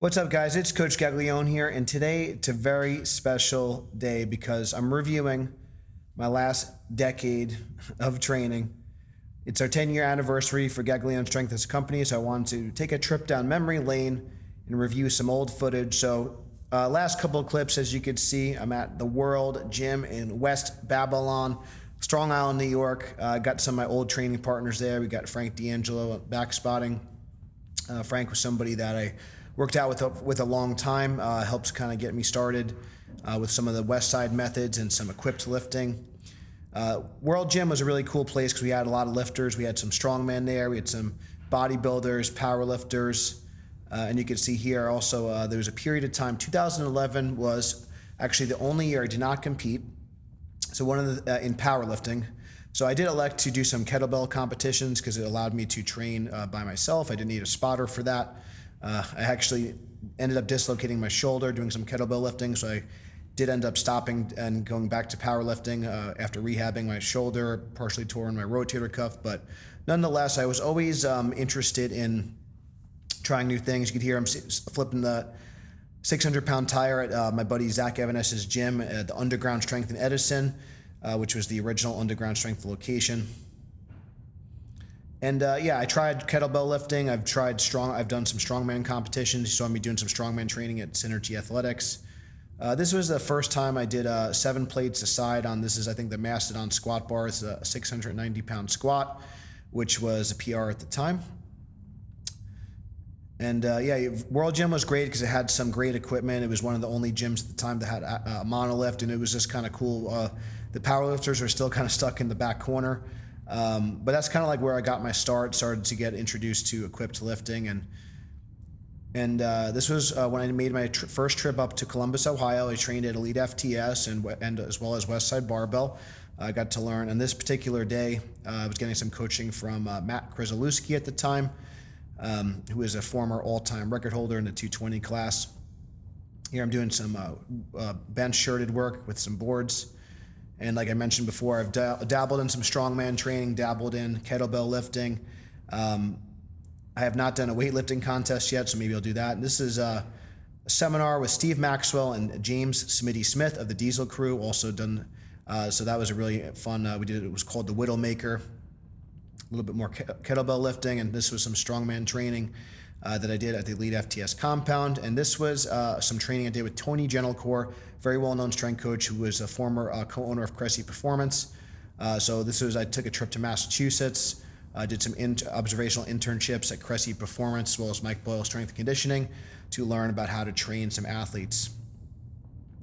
What's up, guys? It's Coach Gaglione here, and today it's a very special day because I'm reviewing my last decade of training. It's our 10-year anniversary for Gaglione Strength as a company, so I wanted to take a trip down memory lane and review some old footage. So last couple of clips, as you can see, I'm at the World Gym in West Babylon, Strong Island, New York. Got some of my old training partners there. We got Frank D'Angelo back spotting. Frank was somebody that I worked out with a long time, helps kind of get me started with some of the West Side methods and some equipped lifting. World Gym was a really cool place because we had a lot of lifters. We had some strongmen there. We had some bodybuilders, power lifters, and you can see here also there was a period of time. 2011 was actually the only year I did not compete. So one of the in powerlifting. So I did elect to do some kettlebell competitions because it allowed me to train by myself. I didn't need a spotter for that. I actually ended up dislocating my shoulder doing some kettlebell lifting, so I did end up stopping and going back to powerlifting after rehabbing my shoulder, partially torn my rotator cuff. But nonetheless, I was always interested in trying new things. You could hear him flipping the 600-pound tire at my buddy Zach Evanes's gym at the Underground Strength in Edison, which was the original Underground Strength location. And yeah, I tried kettlebell lifting. I've done some strongman competitions. You saw me doing some strongman training at Synergy Athletics. This was the first time I did 7 plates aside on, this is I think the Mastodon squat bar. It's a 690-pound squat, which was a PR at the time. And yeah, World Gym was great because it had some great equipment. It was one of the only gyms at the time that had a monolift, and it was just kind of cool. The powerlifters were still kind of stuck in the back corner. But that's kind of like where I got my start, started to get introduced to equipped lifting. And this was when I made my first trip up to Columbus, Ohio. I trained at Elite FTS and as well as Westside Barbell. I got to learn on this particular day. I was getting some coaching from Matt Krzyzewski at the time, who is a former all-time record holder in the 220 class. Here I'm doing some bench shirted work with some boards. And like I mentioned before, I've dabbled in some strongman training, dabbled in kettlebell lifting. I have not done a weightlifting contest yet, so maybe I'll do that. And this is a seminar with Steve Maxwell and James Smitty Smith of the Diesel Crew, also done. So that was a really fun, it was called the Widowmaker. A little bit more kettlebell lifting, and this was some strongman training that I did at the Elite FTS compound. And this was some training I did with Tony Gentilcore, very well-known strength coach who was a former co-owner of Cressy Performance. So this was, I took a trip to Massachusetts, did some observational internships at Cressy Performance, as well as Mike Boyle Strength and Conditioning, to learn about how to train some athletes.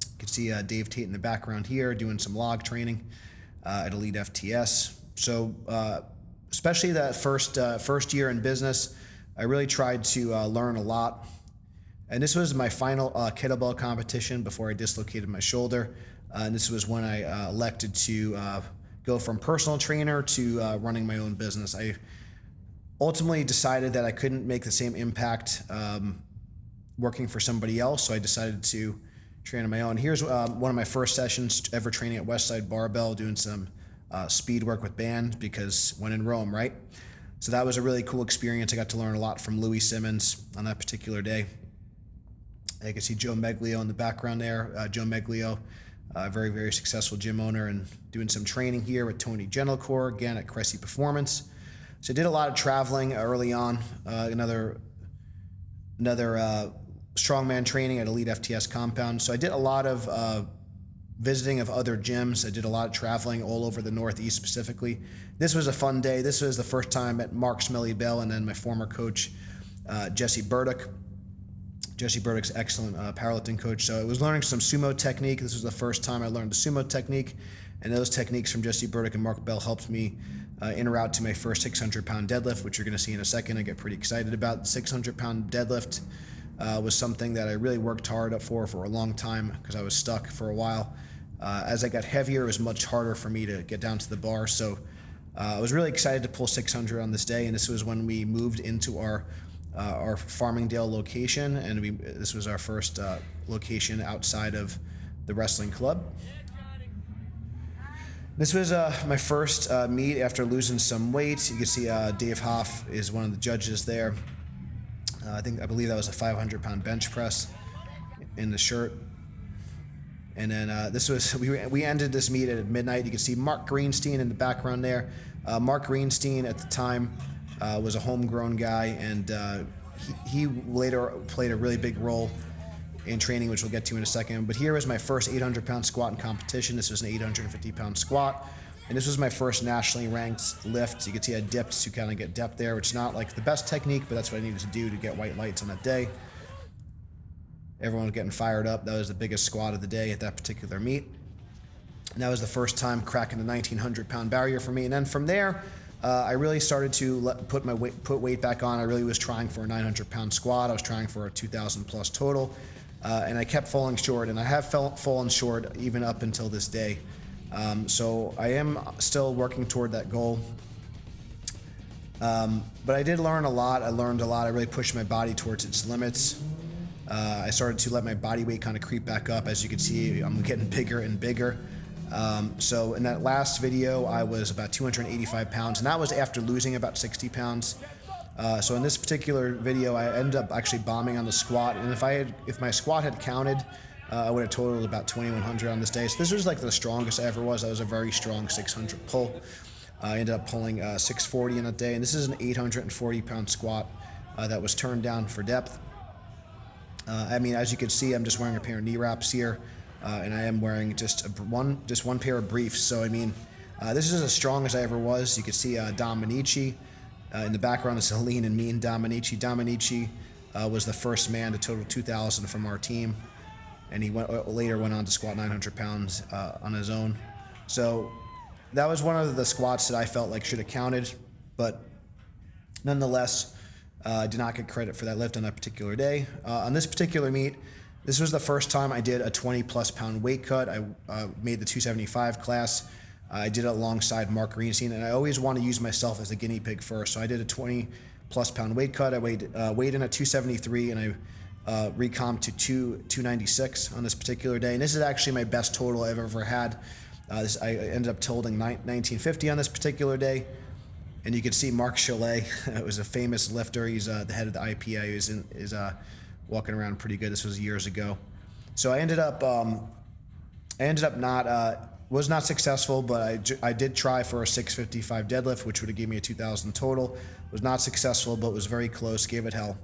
You can see Dave Tate in the background here doing some log training at Elite FTS. So especially that first year in business, I really tried to learn a lot. And this was my final kettlebell competition before I dislocated my shoulder. And this was when I elected to go from personal trainer to running my own business. I ultimately decided that I couldn't make the same impact working for somebody else, so I decided to train on my own. Here's one of my first sessions ever training at Westside Barbell, doing some speed work with band, because when in Rome, right? So that was a really cool experience. I got to learn a lot from Louis Simmons on that particular day. You can see Joe Meglio in the background there. Joe Meglio, very, very successful gym owner, and doing some training here with Tony Gentilcore, again at Cressy Performance. So I did a lot of traveling early on. Another strongman training at Elite FTS compound. So I did a lot of visiting of other gyms. I did a lot of traveling all over the Northeast specifically. This was a fun day. This was the first time I met Mark Smelly Bell and then my former coach, Jesse Burdick. Jesse Burdick's excellent powerlifting coach. So I was learning some sumo technique. This was the first time I learned the sumo technique. And those techniques from Jesse Burdick and Mark Bell helped me in route to my first 600-pound deadlift, which you're going to see in a second. I get pretty excited about. The 600-pound deadlift was something that I really worked hard for a long time because I was stuck for a while. As I got heavier, it was much harder for me to get down to the bar. So I was really excited to pull 600 on this day, and this was when we moved into our Farmingdale location, and this was our first location outside of the wrestling club. This was my first meet after losing some weight. You can see Dave Hoff is one of the judges there. I believe that was a 500-pound bench press in the shirt. And then we ended this meet at midnight. You can see Mark Greenstein in the background there. Mark Greenstein at the time was a homegrown guy, and he later played a really big role in training, which we'll get to in a second. But here was my first 800-pound squat in competition. This was an 850-pound squat, and this was my first nationally ranked lift. You can see I dipped to kind of get depth there, which is not like the best technique, but that's what I needed to do to get white lights on that day. Everyone was getting fired up. That was the biggest squat of the day at that particular meet. And that was the first time cracking the 1,900-pound barrier for me. And then from there, I really started to put weight back on. I really was trying for a 900-pound squat. I was trying for a 2,000 plus total. And I kept falling short, and I have fallen short even up until this day. So I am still working toward that goal. But I did learn a lot. I learned a lot. I really pushed my body towards its limits. I started to let my body weight kind of creep back up. As you can see, I'm getting bigger and bigger. So in that last video, I was about 285 pounds, and that was after losing about 60 pounds. So in this particular video, I ended up actually bombing on the squat, and if my squat had counted, I would have totaled about 2,100 on this day. So this was like the strongest I ever was. That was a very strong 600 pull. I ended up pulling 640 in that day, and this is an 840-pound squat that was turned down for depth. I mean, as you can see, I'm just wearing a pair of knee wraps here, and I am wearing just one pair of briefs. So I mean, this is as strong as I ever was. You can see Dominici in the background. Is a lean and mean Dominici. Dominici was the first man to total 2,000 from our team, and he later went on to squat 900 pounds on his own. So that was one of the squats that I felt like should have counted, but nonetheless, I did not get credit for that lift on that particular day. On this particular meet, this was the first time I did a 20-plus pound weight cut. I made the 275 class. I did it alongside Mark Greenstein, and I always want to use myself as a guinea pig first. So I did a 20-plus pound weight cut. I weighed in at 273, and I recomped to 296 on this particular day. And this is actually my best total I've ever had. I ended up totaling 1950 on this particular day. And you can see Mark Chalet, was a famous lifter. He's the head of the IPA. He's walking around pretty good. This was years ago. So I ended up was not successful, but I did try for a 655 deadlift, which would have given me a 2,000 total. Was not successful, but was very close. Gave it hell.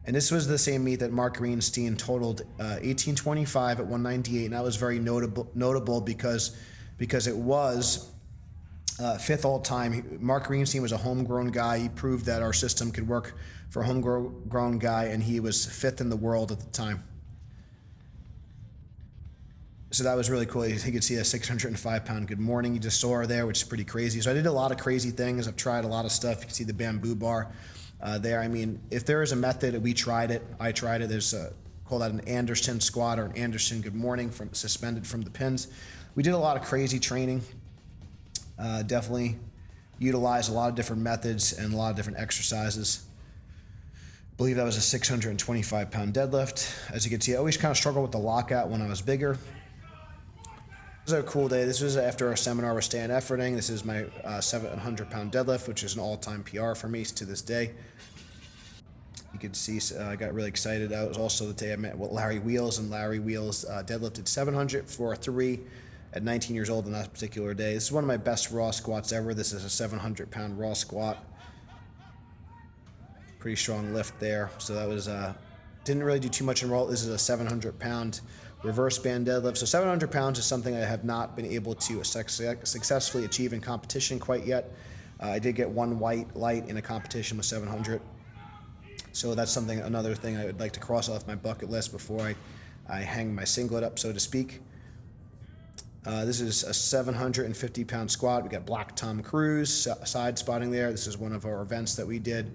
And this was the same meet that Mark Greenstein totaled 1825 at 198, and that was very notable because it was. Fifth all time. Mark Greenstein was a homegrown guy. He proved that our system could work for a homegrown guy, and he was fifth in the world at the time. So that was really cool. You could see a 605-pound good morning. You just saw her there, which is pretty crazy. So I did a lot of crazy things. I've tried a lot of stuff. You can see the bamboo bar there. I mean, if there is a method, we tried it. I tried it. There's call that an Anderson squat or an Anderson good morning suspended from the pins. We did a lot of crazy training. Definitely utilized a lot of different methods and a lot of different exercises. I believe that was a 625-pound deadlift. As you can see, I always kind of struggled with the lockout when I was bigger. This was a cool day. This was after a seminar with Stan Efforting. This is my 700-pound deadlift, which is an all-time PR for me to this day. You can see I got really excited. That was also the day I met with Larry Wheels, and Larry Wheels deadlifted 700 for 3 at 19 years old on that particular day. This is one of my best raw squats ever. This is a 700-pound raw squat. Pretty strong lift there. So that was, didn't really do too much in roll. This is a 700-pound reverse band deadlift. So 700 pounds is something I have not been able to successfully achieve in competition quite yet. I did get one white light in a competition with 700. So that's another thing I would like to cross off my bucket list before I hang my singlet up, so to speak. This is a 750-pound squat. We got Black Tom Cruise side spotting there. This is one of our events that we did.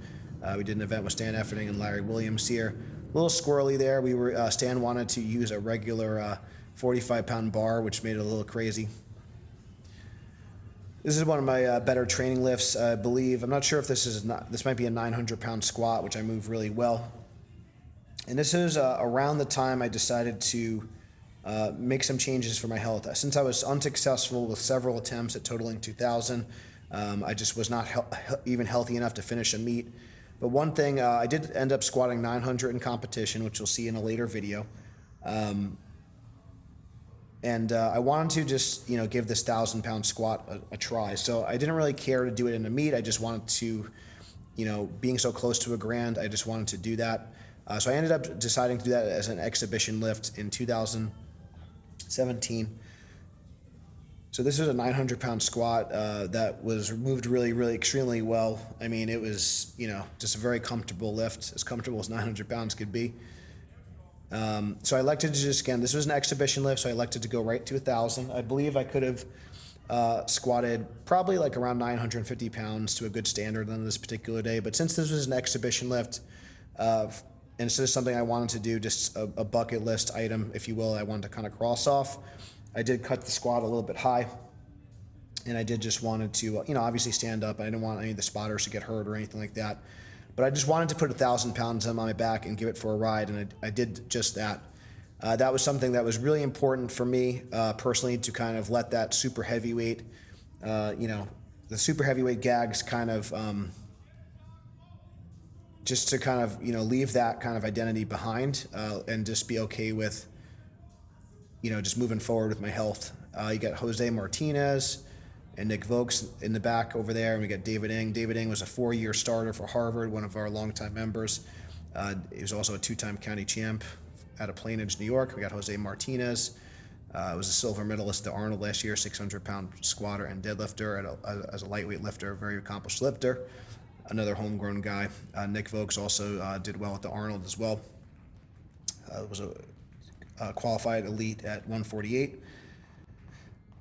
We did an event with Stan Efforting and Larry Williams here. A little squirrely there. Stan wanted to use a regular 45-pound bar, which made it a little crazy. This is one of my better training lifts, I believe. I'm not sure if this might be a 900-pound squat, which I move really well. And this is around the time I decided to make some changes for my health. Since I was unsuccessful with several attempts at totaling 2,000, I just was not even healthy enough to finish a meet. But one thing, I did end up squatting 900 in competition, which you'll see in a later video. And I wanted to just, give this 1,000-pound squat a try. So I didn't really care to do it in a meet. I just wanted to, being so close to a grand, I just wanted to do that. So I ended up deciding to do that as an exhibition lift in 2017. So this is a 900-pound squat that was moved really, really extremely well. I mean, it was, just a very comfortable lift, as comfortable as 900 pounds could be. So I elected to just, again, this was an exhibition lift, so I elected to go right to 1,000. I believe I could have squatted probably like around 950 pounds to a good standard on this particular day. But since this was an exhibition lift, and this is something I wanted to do, just a bucket list item, if you will, I wanted to kind of cross off. I did cut the squat a little bit high, and I did just wanted to, obviously stand up. I didn't want any of the spotters to get hurt or anything like that. But I just wanted to put 1,000 pounds on my back and give it for a ride, and I did just that. That was something that was really important for me personally, to kind of let that super heavyweight, the super heavyweight gags kind of, just to kind of, leave that kind of identity behind and just be okay with, just moving forward with my health. You got Jose Martinez and Nick Vokes in the back over there, and we got David Ng. David Ng was a 4-year starter for Harvard, one of our longtime members. He was also a 2-time county champ out of Plainedge, New York. We got Jose Martinez. Was a silver medalist at Arnold last year, 600-pound squatter and deadlifter as a lightweight lifter, very accomplished lifter. Another homegrown guy. Nick Vokes also did well at the Arnold as well. Was a qualified elite at 148.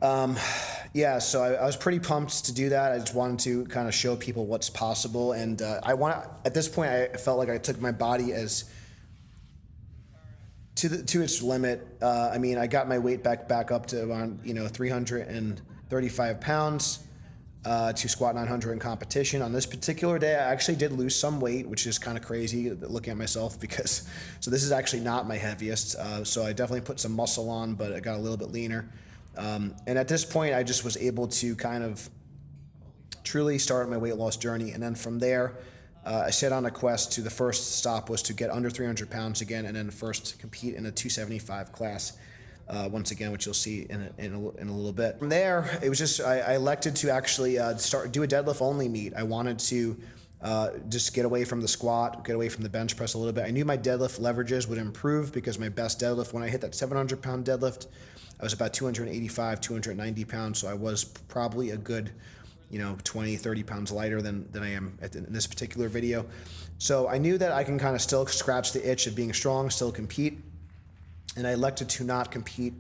So I was pretty pumped to do that. I just wanted to kind of show people what's possible, and at this point I felt like I took my body as to its limit. I mean, I got my weight back up to around 335 pounds to squat 900 in competition. On this particular day, I actually did lose some weight, which is kind of crazy looking at myself, because this is actually not my heaviest. So I definitely put some muscle on, but I got a little bit leaner. And at this point, I just was able to kind of truly start my weight loss journey. And then from there, I set on a quest to, the first stop was to get under 300 pounds again, and then first compete in a 275 class. Once again, which you'll see in a little bit. From there, it was just, I elected to actually do a deadlift-only meet. I wanted to just get away from the squat, get away from the bench press a little bit. I knew my deadlift leverages would improve, because my best deadlift, when I hit that 700-pound deadlift, I was about 285, 290 pounds, so I was probably a good 20, 30 pounds lighter than I am in this particular video. So I knew that I can kind of still scratch the itch of being strong, still compete. And I elected to not compete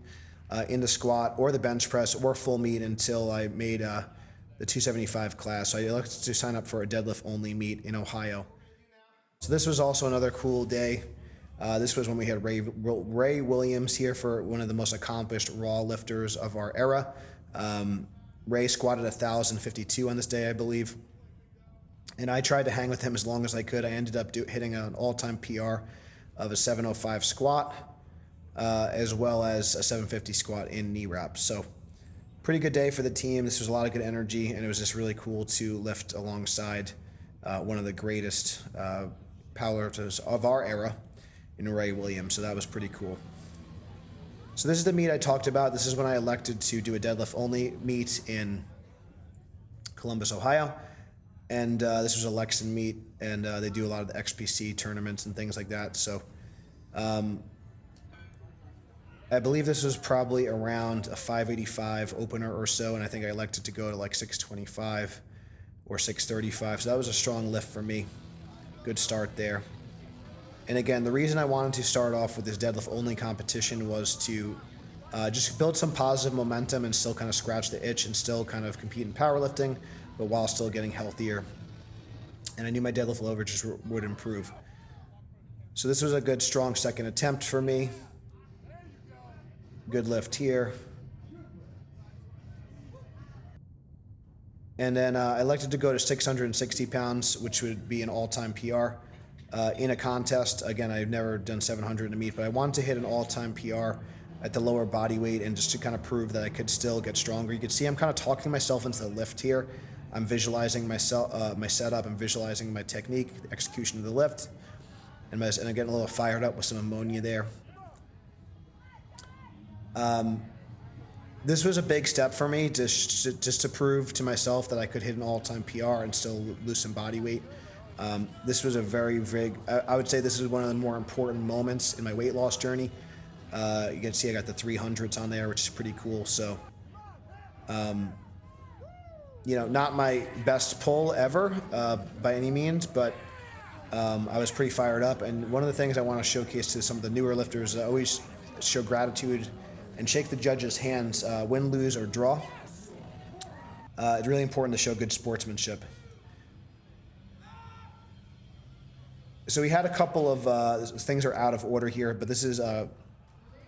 in the squat or the bench press or full meet until I made the 275 class. So I elected to sign up for a deadlift-only meet in Ohio. So this was also another cool day. This was when we had Ray Williams here, for one of the most accomplished raw lifters of our era. Ray squatted 1,052 on this day, I believe. And I tried to hang with him as long as I could. I ended up hitting an all-time PR of a 705 squat, as well as a 750 squat in knee wraps. So pretty good day for the team. This was a lot of good energy, and it was just really cool to lift alongside one of the greatest powerlifters of our era, in Ray Williams. So that was pretty cool. So this is the meet I talked about. This is when I elected to do a deadlift-only meet in Columbus, Ohio. And this was a Lexan meet, and they do a lot of the XPC tournaments and things like that. So I believe this was probably around a 585 opener or so, and I think I elected to go to like 625 or 635. So that was a strong lift for me. Good start there. And again, the reason I wanted to start off with this deadlift-only competition was to just build some positive momentum and still kind of scratch the itch and still kind of compete in powerlifting, but while still getting healthier. And I knew my deadlift leverage would improve. So this was a good, strong second attempt for me. Good lift here. And then I elected to go to 660 pounds, which would be an all-time PR. In a contest. Again, I've never done 700 in a meet, but I wanted to hit an all-time PR at the lower body weight, and just to kind of prove that I could still get stronger. You can see I'm kind of talking myself into the lift here. I'm visualizing myself, my setup, I'm visualizing my technique, the execution of the lift, and I'm getting a little fired up with some ammonia there. This was a big step for me, just to prove to myself that I could hit an all-time PR and still lose some body weight. This was a very big, I would say this is one of the more important moments in my weight loss journey. You can see I got the 300s on there, which is pretty cool. So, you know, not my best pull ever by any means, but I was pretty fired up. And one of the things I want to showcase to some of the newer lifters, I always show gratitude and shake the judges' hands, win, lose, or draw. It's really important to show good sportsmanship. So we had a couple of things are out of order here, but this is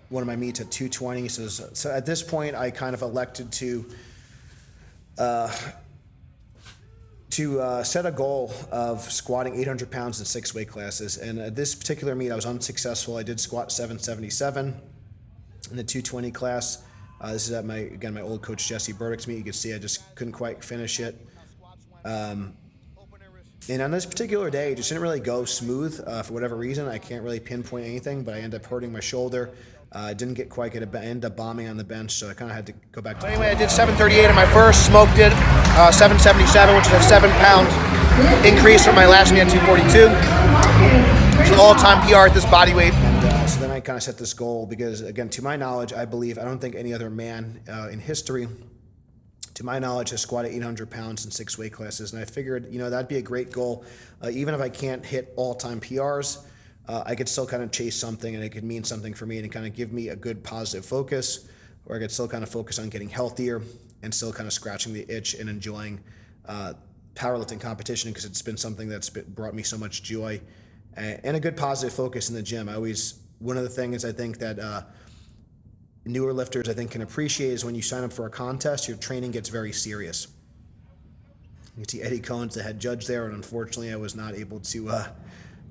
one of my meets at 220. So at this point, I kind of elected to set a goal of squatting 800 pounds in 6 weight classes. And at this particular meet, I was unsuccessful. I did squat 777 in the 220 class. This is at my old coach Jesse Burdick's meet. You can see I just couldn't quite finish it. And on this particular day, it just didn't really go smooth for whatever reason. I can't really pinpoint anything, but I ended up hurting my shoulder. I didn't quite get I ended up bombing on the bench, so I kind of had to go back to... Anyway, I did 738 in my first, smoked it, 777, which is a 7-pound increase from my last meet at 242. It's an all-time PR at this body weight. And so then I kind of set this goal because, again, to my knowledge, I don't think any other man in history, to my knowledge, has squatted 800 pounds in 6 weight classes. And I figured, you know, that'd be a great goal. Even if I can't hit all-time PRs, I could still kind of chase something, and it could mean something for me and kind of give me a good positive focus, or I could still kind of focus on getting healthier and still kind of scratching the itch and enjoying powerlifting competition, because it's been something that's brought me so much joy and a good positive focus in the gym. One of the things I think that newer lifters, I think, can appreciate is when you sign up for a contest, your training gets very serious. You can see Eddie Cohen's the head judge there, and unfortunately I was not able to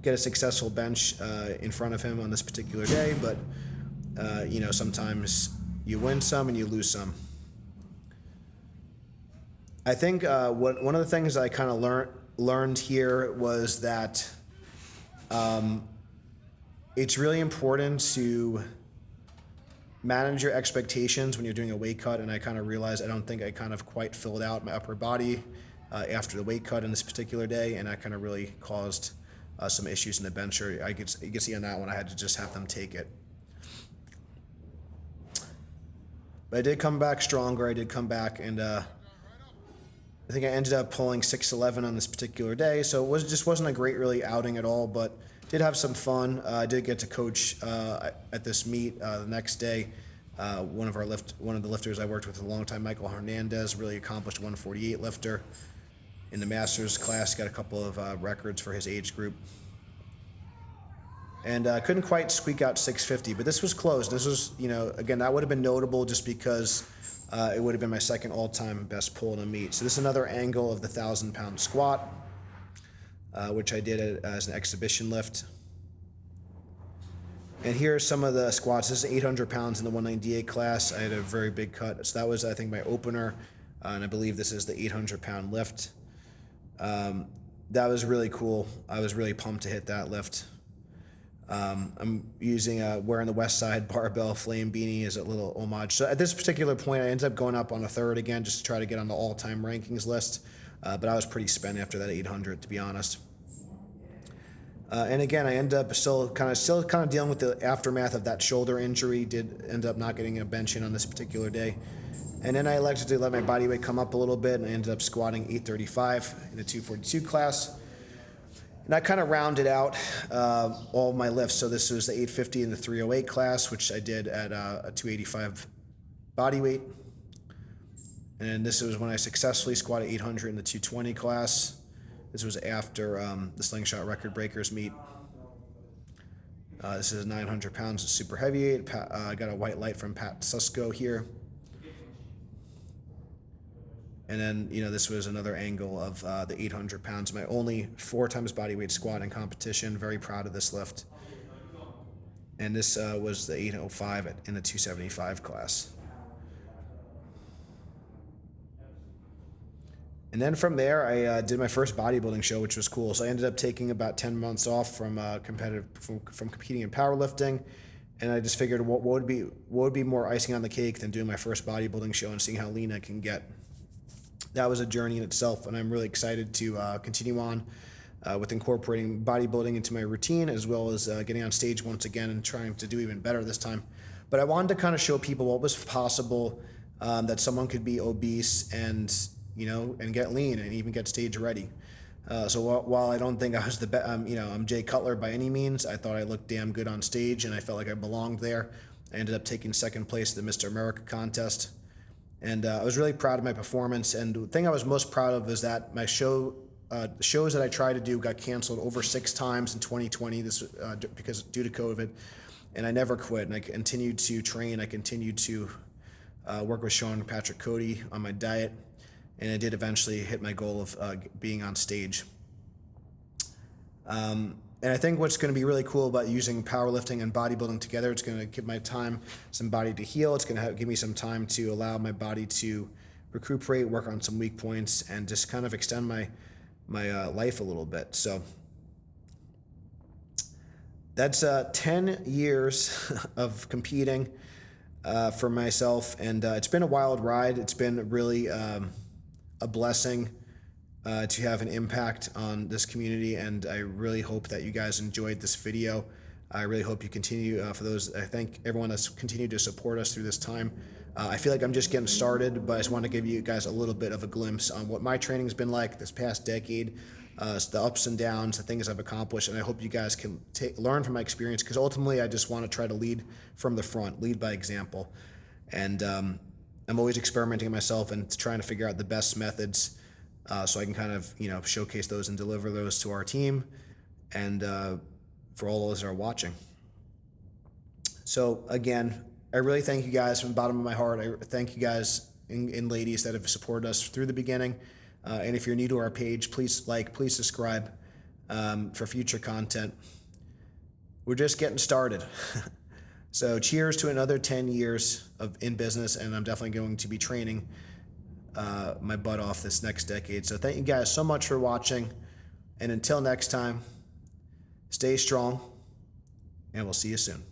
get a successful bench in front of him on this particular day, but you know, sometimes you win some and you lose some. I think one of the things I kind of learned here was that it's really important to manage your expectations when you're doing a weight cut, and I kind of realized I don't think I kind of quite filled out my upper body after the weight cut in this particular day, and that kind of really caused some issues in the bencher. You can see on that one I had to just have them take it. But I did come back stronger. I did come back, and I think I ended up pulling 611 on this particular day, so it just wasn't a great really outing at all, but did have some fun. I did get to coach at this meet the next day. One of the lifters I worked with a long time, Michael Hernandez, really accomplished 148 lifter. In the Masters class, got a couple of records for his age group. And couldn't quite squeak out 650, but this was close. This was, you know, again, that would have been notable just because it would have been my second all-time best pull in a meet. So this is another angle of the 1,000-pound squat, which I did as an exhibition lift. And here are some of the squats. This is 800 pounds in the 198 class. I had a very big cut. So that was, I think, my opener, and I believe this is the 800-pound lift. That was really cool. I was really pumped to hit that lift. I'm using wearing the West Side barbell flame beanie as a little homage. So at this particular point, I ended up going up on a third again just to try to get on the all-time rankings list. But I was pretty spent after that 800, to be honest. And again, I ended up still kind of dealing with the aftermath of that shoulder injury. Did end up not getting a bench in on this particular day. And then I elected to let my body weight come up a little bit, and I ended up squatting 835 in the 242 class. And I kind of rounded out all of my lifts. So this was the 850 in the 308 class, which I did at a 285 body weight. And this was when I successfully squatted 800 in the 220 class. This was after the Slingshot Record Breakers meet. This is 900 pounds of super heavyweight. I got a white light from Pat Susko here. And then, you know, this was another angle of the 800 pounds, my only 4 times body weight squat in competition. Very proud of this lift. And this was the 805 in the 275 class. And then from there, I did my first bodybuilding show, which was cool. So I ended up taking about 10 months off from from competing in powerlifting, and I just figured what would be more icing on the cake than doing my first bodybuilding show and seeing how lean I can get. That was a journey in itself, and I'm really excited to continue on with incorporating bodybuilding into my routine, as well as getting on stage once again and trying to do even better this time. But I wanted to kind of show people what was possible, that someone could be obese and get lean and even get stage ready. So while I don't think I was the best, I'm Jay Cutler by any means, I thought I looked damn good on stage and I felt like I belonged there. I ended up taking second place at the Mr. America contest. And I was really proud of my performance. And the thing I was most proud of is that my shows that I tried to do got canceled over 6 times in 2020, this because due to COVID. And I never quit, and I continued to train. I continued to work with Sean Patrick Cody on my diet, and I did eventually hit my goal of being on stage. And I think what's going to be really cool about using powerlifting and bodybuilding together, it's going to give my time some body to heal. It's going to give me some time to allow my body to recuperate, work on some weak points, and just kind of extend my life a little bit. So that's 10 years of competing for myself, and it's been a wild ride. It's been really a blessing to have an impact on this community, and I really hope that you guys enjoyed this video. I really hope you continue, I thank everyone that's continued to support us through this time. I feel like I'm just getting started, but I just want to give you guys a little bit of a glimpse on what my training's been like this past decade, the ups and downs, the things I've accomplished, and I hope you guys can learn from my experience, because ultimately I just want to try to lead from the front, lead by example. And I'm always experimenting myself and trying to figure out the best methods so I can kind of showcase those and deliver those to our team and for all those that are watching. So again, I really thank you guys from the bottom of my heart. I thank you guys and ladies that have supported us through the beginning. And if you're new to our page, please please subscribe for future content. We're just getting started. So cheers to another 10 years in business, and I'm definitely going to be training my butt off this next decade. So thank you guys so much for watching, and until next time, stay strong, and we'll see you soon.